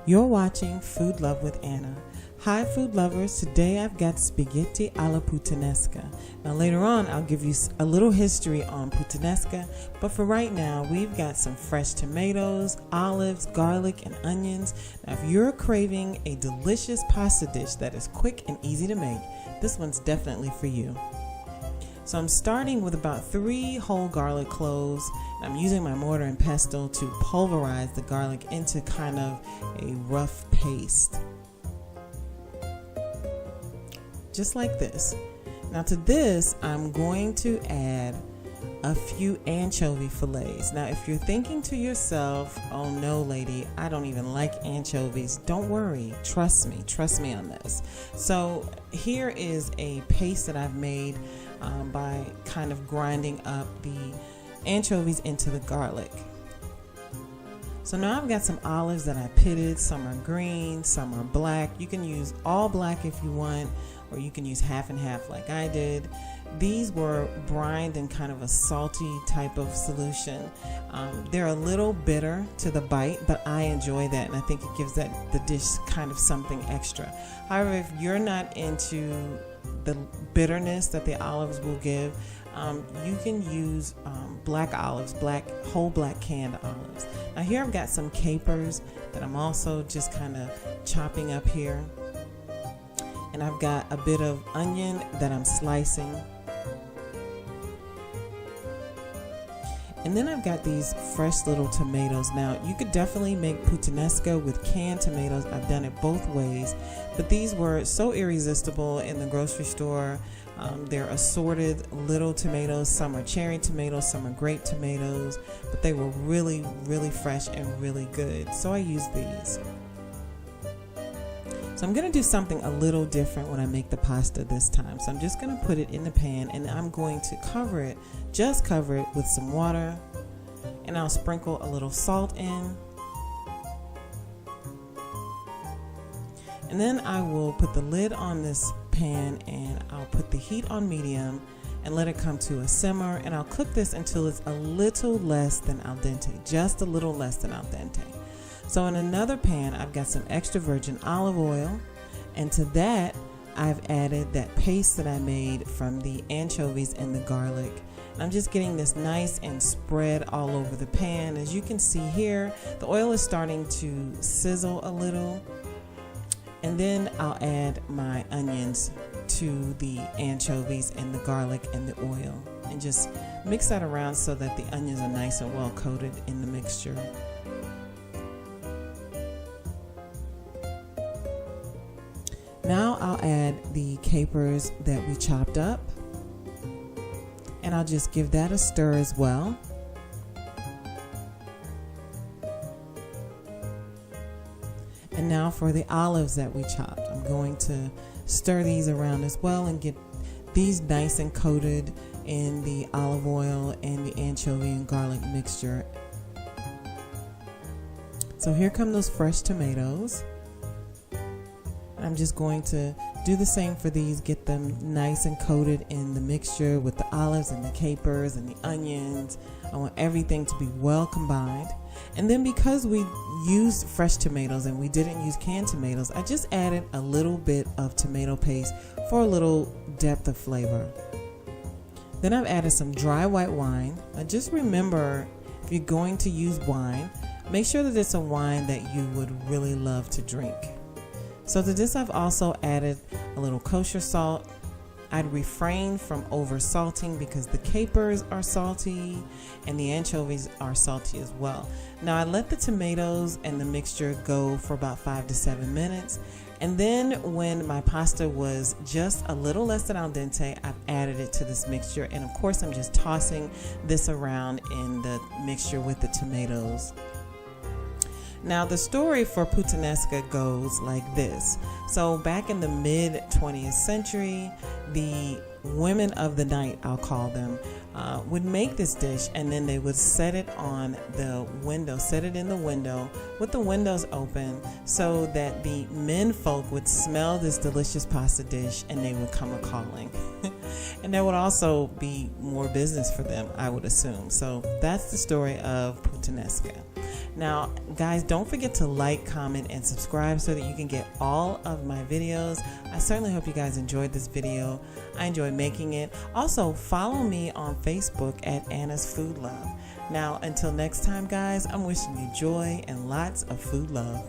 You're watching Food Love with Anna. Hi food lovers, today I've got spaghetti alla Puttanesca. Now later on I'll give you a little history on Puttanesca, but for right now we've got some fresh tomatoes, olives, garlic, and onions. Now if you're craving a delicious pasta dish that is quick and easy to make, this one's definitely for you. So I'm starting with about 3 whole garlic cloves. I'm using my mortar and pestle to pulverize the garlic into kind of a rough paste. Just like this. Now to this, I'm going to add a few anchovy fillets. Now if you're thinking to yourself, oh no lady, I don't even like anchovies, don't worry, trust me on this. So here is a paste that I've made by kind of grinding up the anchovies into the garlic. So now I've got some olives that I pitted. Some are green, some are black. You can use all black if you want, or you can use half and half like I did. These were brined in kind of a salty type of solution. They're a little bitter to the bite, but I enjoy that, and I think it gives the dish kind of something extra. However, if you're not into the bitterness that the olives will give, you can use black olives, whole black canned olives. Now here I've got some capers that I'm also just kind of chopping up here. And I've got a bit of onion that I'm slicing. And then I've got these fresh little tomatoes. Now you could definitely make Puttanesca with canned tomatoes. I've done it both ways, but these were so irresistible in the grocery store. They're assorted little tomatoes. Some are cherry tomatoes, some are grape tomatoes, but they were really, really fresh and really good. So I used these. So I'm going to do something a little different when I make the pasta this time. So I'm just going to put it in the pan, and I'm going to cover it with some water, and I'll sprinkle a little salt in. And then I will put the lid on this pan, and I'll put the heat on medium and let it come to a simmer, and I'll cook this until it's a little less than al dente, just a little less than al dente. So in another pan, I've got some extra virgin olive oil, and to that, I've added that paste that I made from the anchovies and the garlic. And I'm just getting this nice and spread all over the pan. As you can see here, the oil is starting to sizzle a little. And then I'll add my onions to the anchovies and the garlic and the oil, and just mix that around so that the onions are nice and well coated in the mixture. Now I'll add the capers that we chopped up, and I'll just give that a stir as well. And now for the olives that we chopped, I'm going to stir these around as well and get these nice and coated in the olive oil and the anchovy and garlic mixture. So here come those fresh tomatoes. I'm just going to do the same for these, get them nice and coated in the mixture with the olives and the capers and the onions. I want everything to be well combined. And then because we used fresh tomatoes and we didn't use canned tomatoes, I just added a little bit of tomato paste for a little depth of flavor. Then I've added some dry white wine. Now just remember, if you're going to use wine, make sure that it's a wine that you would really love to drink. So to this, I've also added a little kosher salt. I'd refrain from over salting because the capers are salty and the anchovies are salty as well. Now I let the tomatoes and the mixture go for about 5 to 7 minutes. And then when my pasta was just a little less than al dente, I've added it to this mixture. And of course, I'm just tossing this around in the mixture with the tomatoes. Now the story for Puttanesca goes like this. So back in the mid 20th century, the women of the night, I'll call them, would make this dish, and then they would set it on the window, set it in the window with the windows open so that the men folk would smell this delicious pasta dish and they would come a-calling. And there would also be more business for them, I would assume. So that's the story of Puttanesca. Now, guys, don't forget to like, comment, and subscribe so that you can get all of my videos. I certainly hope you guys enjoyed this video. I enjoyed making it. Also, follow me on Facebook at Anna's Food Love. Now, until next time, guys, I'm wishing you joy and lots of food love.